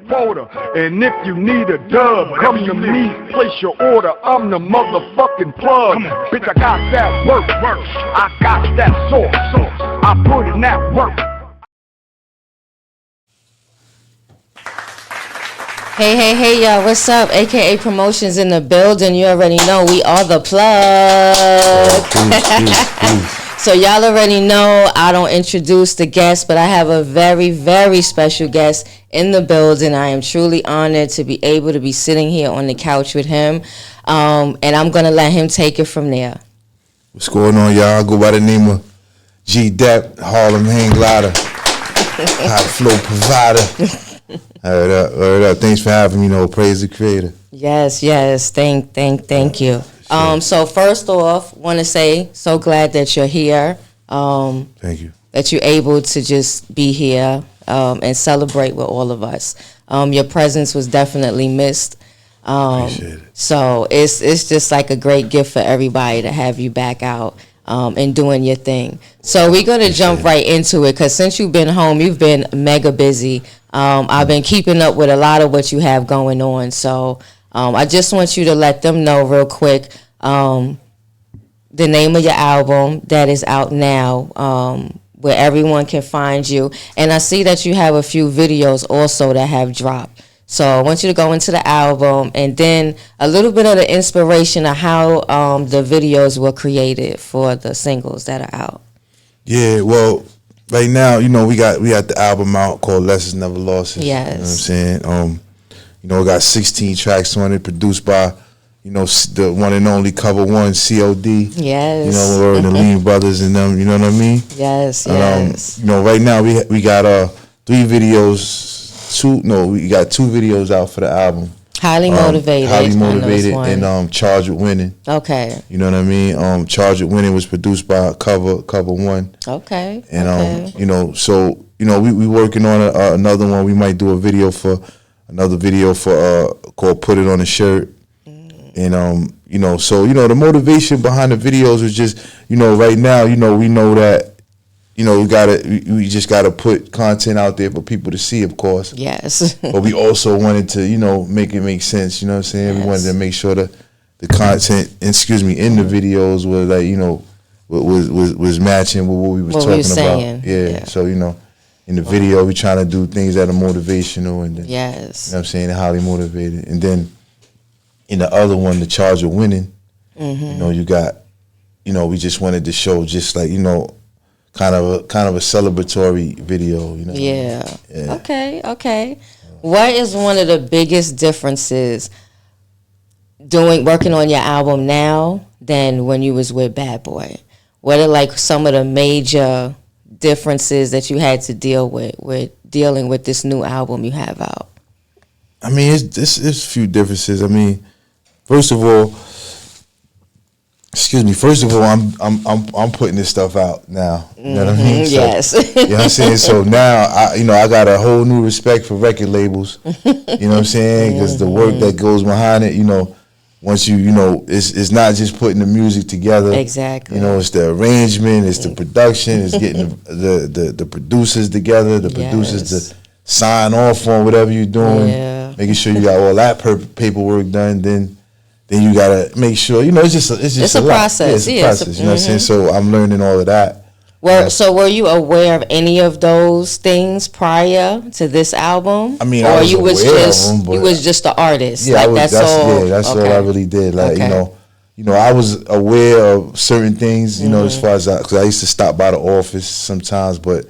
quota. And if you need a dub, come to me, place your order. I'm the motherfucking plug. Bitch, I got that work. I got that sauce. I put in that work. Hey, y'all, what's up? AKA Promotions in the building. You already know we are the plug. So y'all already know I don't introduce the guest, but I have a very, very special guest in the building. I am truly honored to be able to be sitting here on the couch with him, and I'm going to let him take it from there. What's going on, y'all? I go by the name of Gdep, Harlem Hang Glider, Hot Flow Provider. Word up. Thanks for having me. Praise the Creator. Yes. Thank you. So first off, want to say so glad that you're here. Thank you. That you're able to just be here and celebrate with all of us. Your presence was definitely missed. Appreciate it. So it's just like a great gift for everybody to have you back out and doing your thing. So we're going to jump right into it because since you've been home, you've been mega busy. I've been keeping up with a lot of what you have going on. So I just want you to let them know real quick the name of your album that is out now, where everyone can find you. And I see that you have a few videos also that have dropped. So I want you to go into the album and then a little bit of the inspiration of how the videos were created for the singles that are out. Yeah, well, right now, we got the album out called Lessons Never Losses. Yes. You know what I'm saying? We got 16 tracks on it, produced by, the one and only Cover One, COD. Yes. We're the Lean Brothers and them, you know what I mean? Yes. Right now we got 3 videos. We got 2 videos out for the album. Highly motivated. And Charged with Winning. Okay. You know what I mean? Charged with Winning was produced by Cover One. Okay. And we working on another one. We might do another video for called Put It on a Shirt. And the motivation behind the videos was just, right now, we know that we just gotta put content out there for people to see, of course. Yes. But we also wanted to, make it make sense. You know what I'm saying? Yes. We wanted to make sure that the content, in the videos was like, was matching with what we was talking about. Yeah. So in the video we trying to do things that are motivational and then, yes. You know what I'm saying, highly motivated. And then in the other one, the Charge of Winning, you got, we just wanted to show just like, kind of a celebratory video, Yeah. Okay. What is one of the biggest differences working on your album now than when you was with Bad Boy? What are like some of the major differences that you had to deal with dealing with this new album you have out? I mean, it's a few differences. I mean, first of all, I'm putting this stuff out now. You know what I mean? So, yes. You know what I'm saying? So now, I got a whole new respect for record labels. You know what I'm saying? Because the work that goes behind it, once it's not just putting the music together. Exactly. It's the arrangement, it's the production, it's getting the producers together, the producers to sign off on whatever you're doing, making sure you got all that paperwork done. Then you gotta make sure, it's just a lot. process. Yeah, it's a process. You know what I'm saying? So I'm learning all of that. So were you aware of any of those things prior to this album? I mean, or I was you was aware just of them, you was just the artist. Yeah, that's all I really did. Like I was aware of certain things. As far as because I used to stop by the office sometimes, but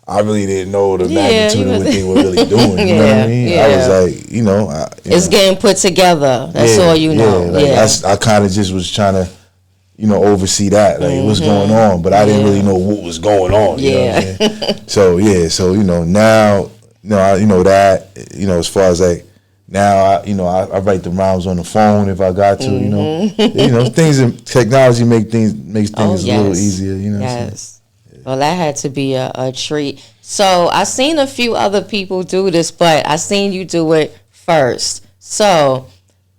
I really didn't know the magnitude of what they were really doing. You know what I mean? I was like, it's getting put together. That's all you know. I kind of just was trying to, oversee that, like what's going on, but I didn't really know what was going on. You know what I'm saying? So now, I know that, as far as like now, I write the rhymes on the phone if I got to. Things in technology makes things a little easier. Yes. Well, that had to be a treat. So I seen a few other people do this, but I seen you do it first. So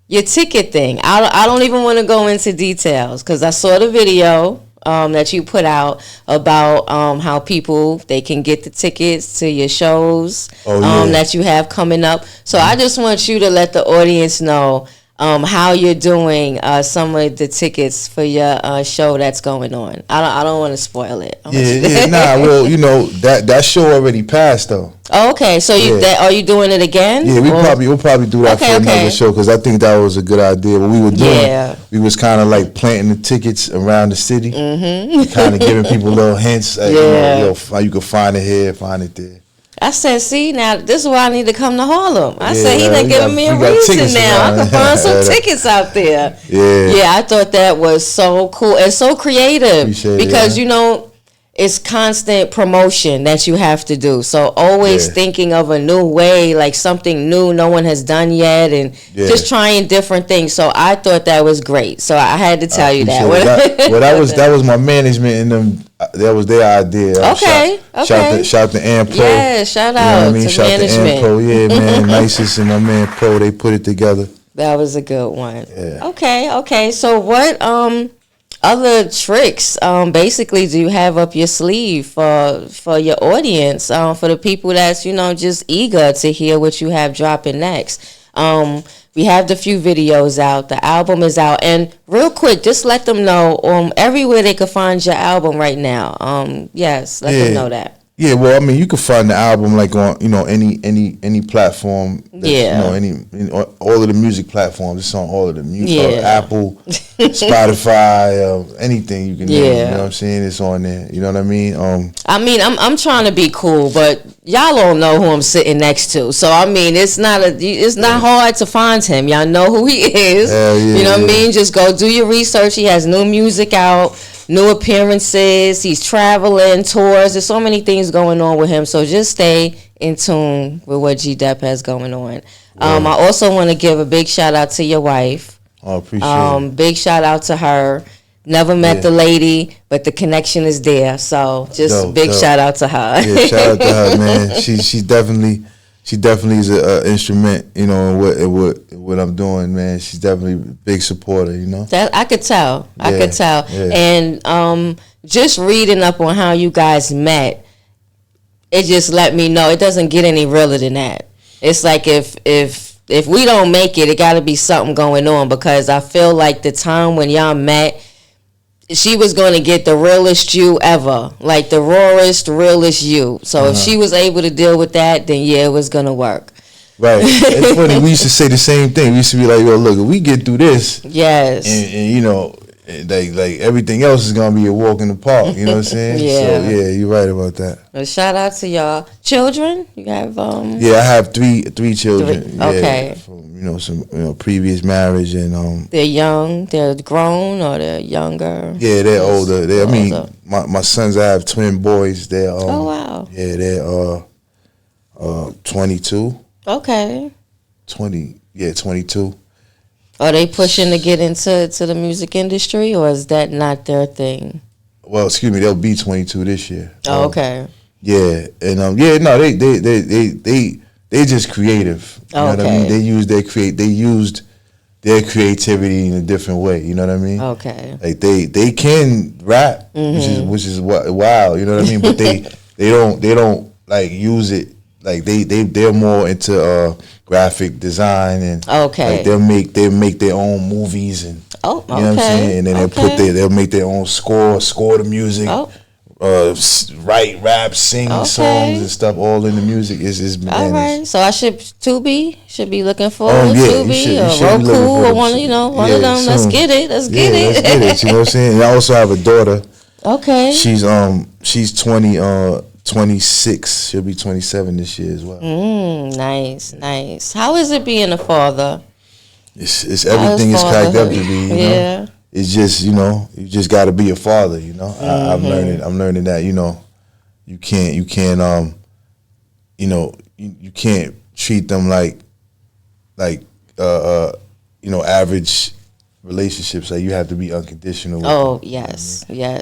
your ticket thing, I don't even want to go into details because I saw the video. that you put out about how people, they can get the tickets to your shows that you have coming up. So I just want you to let the audience know how you're doing some of the tickets for your show that's going on. I don't want to spoil it. Well, you know, that show already passed though. Oh, okay, so are you doing it again? Yeah, we'll probably do that for another show, because I think that was a good idea. What we were doing, we was kind of like planting the tickets around the city, kind of giving people little hints, like, you know, how you can find it here, find it there. I said, see, now this is why I need to come to Harlem. I said, he done giving me a reason now. I can find some tickets out there. Yeah, I thought that was so cool and so creative. Because, you know, it's constant promotion that you have to do. So always thinking of a new way, like something new no one has done yet, and just trying different things. So I thought that was great. So I had to tell you that. Well, that was my management and them. That was their idea. Shout to Ann Pro. Yeah, shout out to management. Shout to Ann Pro. Yeah, man, Nicest and my man Pro, they put it together. That was a good one. Yeah. Okay. So what other tricks basically do you have up your sleeve for your audience, for the people that's, you know, just eager to hear what you have dropping next? We have the few videos out. The album is out. And real quick, just let them know everywhere they can find your album right now. Let them know that. Yeah, well, I mean, you can find the album like on, you know, any platform. You know, all of the music platforms. It's on all of the music. Apple, Spotify, anything you can name. You know what I'm saying? It's on there. You know what I mean? I'm trying to be cool, but y'all don't know who I'm sitting next to. So I mean, it's not hard to find him. Y'all know who he is. You know what I mean? Just go do your research. He has new music out, new appearances. He's traveling, tours. There's so many things going on with him. So just stay in tune with what Gdep has going on. I also want to give a big shout out to your wife. Oh, appreciate it. Big shout out to her. Never met the lady, but the connection is there. So just big shout out to her. Yeah, shout out to her, man. She definitely is an instrument, you know, in what I'm doing, man. She's definitely a big supporter, you know. That I could tell. I could tell. Yeah. And just reading up on how you guys met, it just let me know it doesn't get any realer than that. It's like if we don't make it, it got to be something going on, because I feel like the time when y'all met, she was going to get the realest you ever, like the rawest, realest you. So if she was able to deal with that, then it was going to work. Right. It's funny. We used to say the same thing. We used to be like, yo, look, if we get through this, yes, and you know, like everything else is gonna be a walk in the park. You know what I'm saying? So you're right about that. Well, shout out to y'all. Children? You have Yeah, I have three children. Okay. From some previous marriage, and they're young. They're grown, or they're younger. Yeah, they're older. I mean, my sons. I have twin boys. They're oh wow. Yeah, they're 22. Okay. 22. Are they pushing to get into the music industry, or is that not their thing? Well, excuse me, they'll be 22 this year. Oh, okay. Yeah, and they just creative. You know what I mean? They used their creativity in a different way. You know what I mean? Okay. Like they can rap, which is wild. You know what I mean? But they don't like use it. Like they're more into graphic design, and like they'll make their own movies, and you know what I'm saying, and then they'll make their own score the music, write rap, sing songs and stuff, all in the music. Is bananas. All right, so I should be looking for Tubi or Roku or one of them. Soon. Let's get it. Let's get it. You know what I'm saying? And I also have a daughter. Okay. She's 26. She'll be 27 this year as well. Nice. How is it being a father? It's everything is cracked up to be. You know? It's just, you know, you just got to be a father. You know, I'm learning that. You know, you can't you can't treat them like average relationships. Like, you have to be unconditional with them. Yes. You know,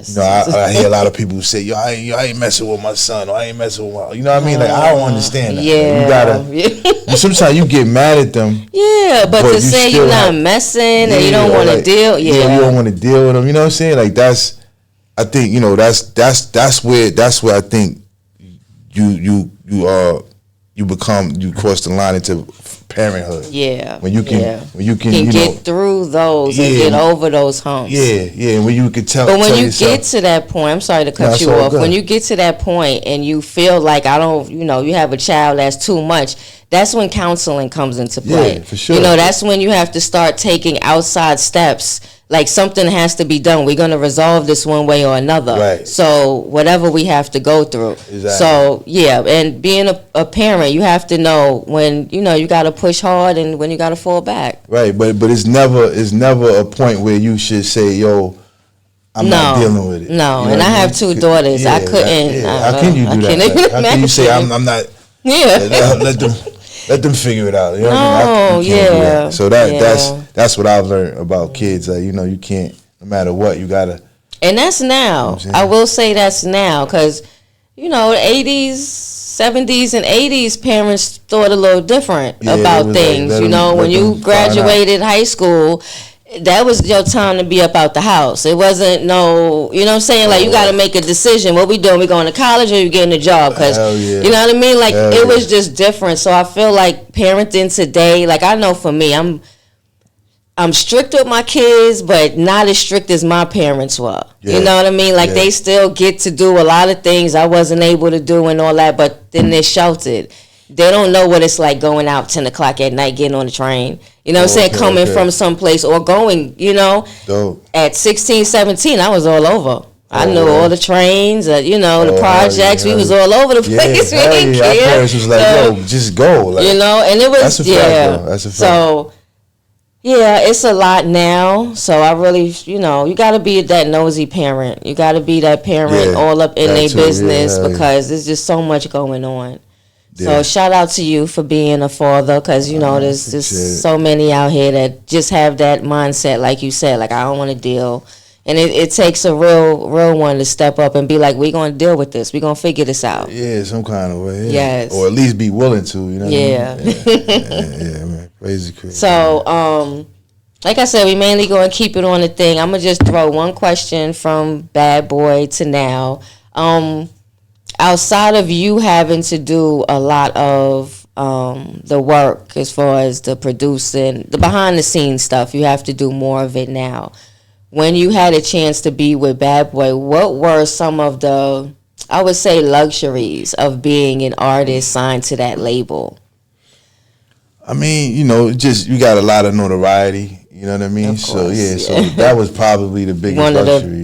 I hear a lot of people who say, yo, I ain't messing with my son, or I ain't messing with my, you know what I mean? Like, I don't understand that. Like, you gotta sometimes you get mad at them. Yeah, but to say you're not messing and you don't want to deal. You don't want to deal with them. You know what I'm saying? Like, I think that's where I think you cross the line into parenthood. Yeah. When you can get through those and get over those humps. Yeah. When you can tell. But when you yourself, get to that point, I'm sorry to cut you off. When you get to that point and you feel like you have a child that's too much, that's when counseling comes into play. Yeah, for sure. That's when you have to start taking outside steps. Like something has to be done. We're going to resolve this one way or another. Right. So whatever we have to go through. Exactly. So yeah, and being a parent, you have to know when you got to push hard and when you got to fall back. Right, but it's never a point where you should say, "Yo, I'm not dealing with it." No, and I have 2 daughters. I couldn't. How can you do that? How can you say I'm not? Yeah. Let them figure it out. You know what I mean? Can't do that. So that's what I've learned about kids. Like, you can't, no matter what, you gotta. And that's now. I will say that's now, because the 80s, 70s, and 80s, parents thought a little different about things. When you graduated high school, that was your time to be up out the house. It wasn't what I'm saying? Like, you got to make a decision. What we doing? We going to college or you getting a job? Because, you know what I mean? Like, it was just different. So I feel like parenting today, like, I know for me, I'm strict with my kids, but not as strict as my parents were. You know what I mean? Like, they still get to do a lot of things I wasn't able to do and all that, but then they're sheltered. They don't know what it's like going out 10 o'clock at night, getting on the train. You know what I'm saying? Coming from someplace or going, Dope. At 16, 17, I was all over. I knew all the trains, the projects. We was all over the place. Yeah, we didn't Our care. parents was like, yo, just go. Like, and it was, that's a fact, though. That's a fact. So, yeah, it's a lot now. So I really, you got to be that nosy parent. You got to be that parent all up in their business because there's just so much going on. So shout out to you for being a father, because there's so many out here that just have that mindset, like you said, like I don't want to deal, and it takes a real one to step up and be like, we're gonna deal with this, we're gonna figure this out. Yeah, some kind of way. Yeah. Yes, or at least be willing to. You know. Yeah. What I mean? Yeah, man, crazy. So like I said, we mainly gonna keep it on the thing. I'm gonna just throw one question from Bad Boy to now. Outside of you having to do a lot of the work as far as the producing, the behind the scenes stuff, you have to do more of it now. When you had a chance to be with Bad Boy, what were some of the, I would say, luxuries of being an artist signed to that label? I mean, just you got a lot of notoriety. You know what I mean? So so that was probably the biggest luxury.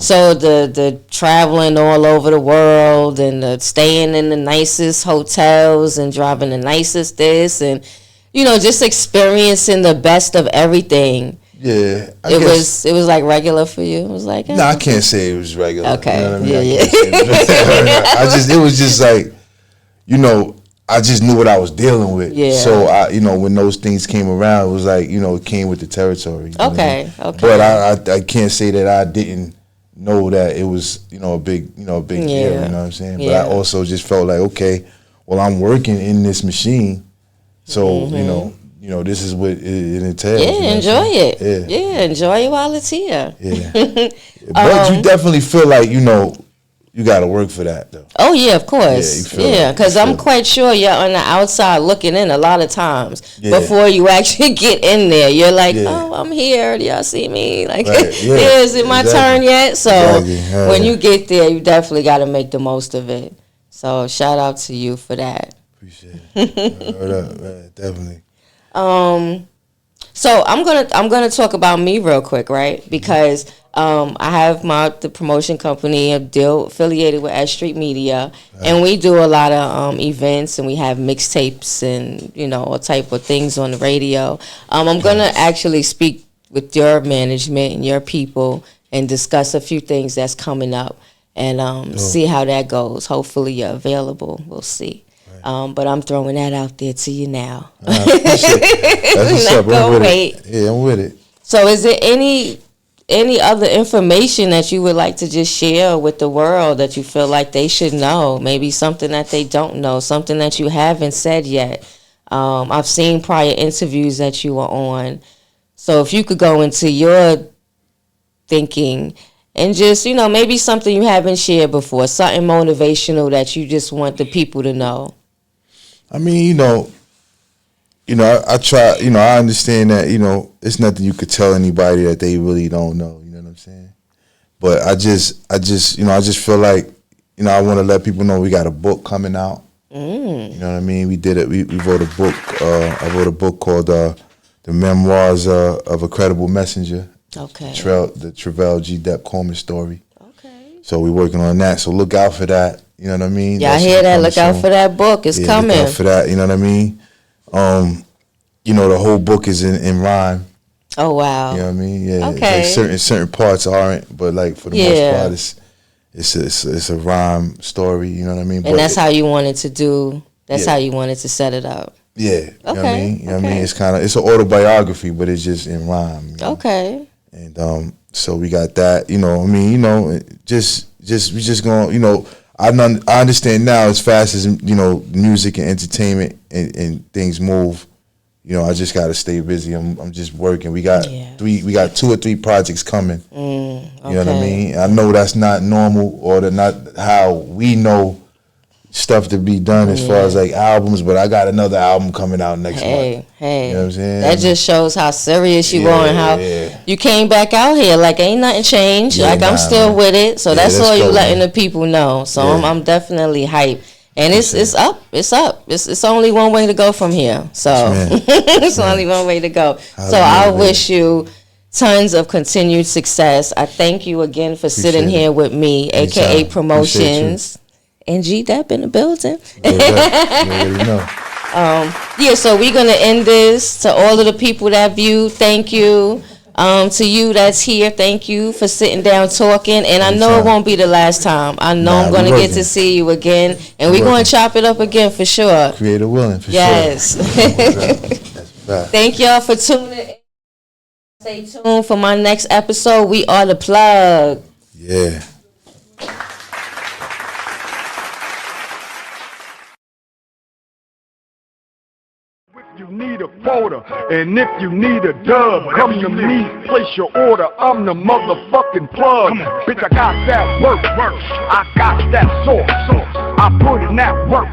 So the traveling all over the world and the staying in the nicest hotels and driving the nicest this and just experiencing the best of everything. Yeah, it was like regular for you. It was like no, I can't say it was regular. Okay, you know what I mean? It was just like I just knew what I was dealing with. Yeah. So when those things came around, it was like, it came with the territory. Okay. But I can't say that I didn't know that it was, a big deal, you know what I'm saying? But I also just felt like, okay, well, I'm working in this machine. So, this is what it entails. Yeah, enjoy it. Yeah, enjoy it while it's here. Yeah. But you definitely feel like, you got to work for that, though. Oh, yeah, of course. Yeah, because I'm quite sure you're on the outside looking in a lot of times before you actually get in there. You're like, oh, I'm here. Do y'all see me? Like, is it my turn yet? So when you get there, you definitely got to make the most of it. So shout out to you for that. Appreciate it. Word up, man. Definitely. So I'm gonna talk about me real quick, right? Because I have the promotion company, a deal affiliated with S.STREET Media, and we do a lot of events, and we have mixtapes and all type of things on the radio. I'm gonna actually speak with your management and your people and discuss a few things that's coming up and see how that goes. Hopefully you're available. We'll see. But I'm throwing that out there to you now. That's what's up. I'm with it. Yeah, I'm with it. So is there any other information that you would like to just share with the world that you feel like they should know? Maybe something that they don't know, something that you haven't said yet. I've seen prior interviews that you were on. So if you could go into your thinking and just, you know, maybe something you haven't shared before, something motivational that you just want the people to know. I mean, I try, I understand that, it's nothing you could tell anybody that they really don't know, you know what I'm saying? But I just feel like, I want to let people know we got a book coming out. You know what I mean? We did it. We wrote a book. I wrote a book called The Memoirs of a Credible Messenger. Okay. The Travell Gdep Coleman story. Okay. So we're working on that. So look out for that. You know what I mean? Yeah, I hear that. Look out for that book. It's coming. Look out for that. You know what I mean? The whole book is in rhyme. Oh wow. You know what I mean? Yeah. Okay. It's like certain parts aren't, but like for the most part, it's a rhyme story. You know what I mean? And that's how you wanted to do. That's how you wanted to set it up. Yeah. You know what I mean? You know what I mean? It's it's an autobiography, but it's just in rhyme. Okay. And so we got that. We just going. I understand now as fast as music and entertainment and things move. I just gotta stay busy. I'm just working. We got 2 or 3 projects coming. Okay. You know what I mean? I know that's not normal or not how we know stuff to be done as far as like albums, but I got another album coming out next month. Hey, you know what I'm saying? That just shows how serious you are and how you came back out here. Like ain't nothing changed. I'm still with it. So that's all you letting the people know. So I'm definitely hyped. And it's up. It's only one way to go from here. So it's only one way to go. So I wish you tons of continued success. I thank you again for sitting here with me, aka Promotions. And Gdep in the building. So we're gonna end this. To all of the people that viewed, thank you. To you that's here, thank you for sitting down talking. And I know it won't be the last time. I know I'm gonna get to see you again, and we're gonna chop it up again for sure. Creative willing for sure. Yes. Thank y'all for tuning in. Stay tuned for my next episode. We are The Plug. Yeah. You need a quota, and if you need a dub, come to me, place your order, I'm the motherfucking plug. Bitch, I got that work, I got that sauce, I put in that work.